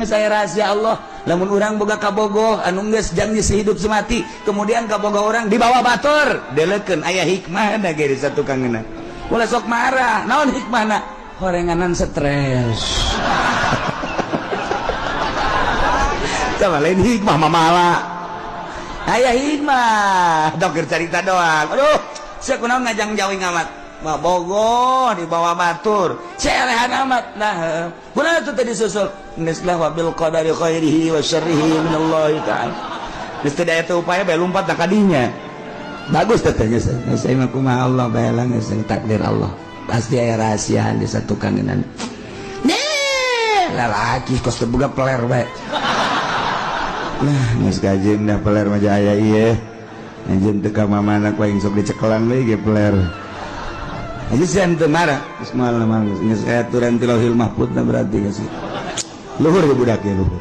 saya rahasia Allah lamun urang boga kabogoh anu geus janji sehidup semati kemudian kabogoh orang dibawa batur deleukeun aya hikmah da ge di satukangeuna ulah sok marah naon hikmahna horenganan stres sama lain hikmah mamala aya hikmah dokter cerita doang aduh sia kunaon ngajang jauh ngamat bogoh dibawa batur celehan amat nah kunaon atuh tadi susul nislah wabil qadari khairihi wa syarrihi minallahi ta'ala geus teu aya teu upaya bae lumpat na kadinya bagus teh saya mah kumaha Allah bae lang geus takdir Allah pasti aya rahasia di satu kangenan lalaki kos teu boga peler bae nah geus kajeung dah peler mah aya ieu anjeun teu ka mamana ku aing sok dicekelan bae ge peler aja sian teu marah geus moal mah geus aya aturan ti Lauhil Mahfuz na berarti geus luhur ke budak ya luhur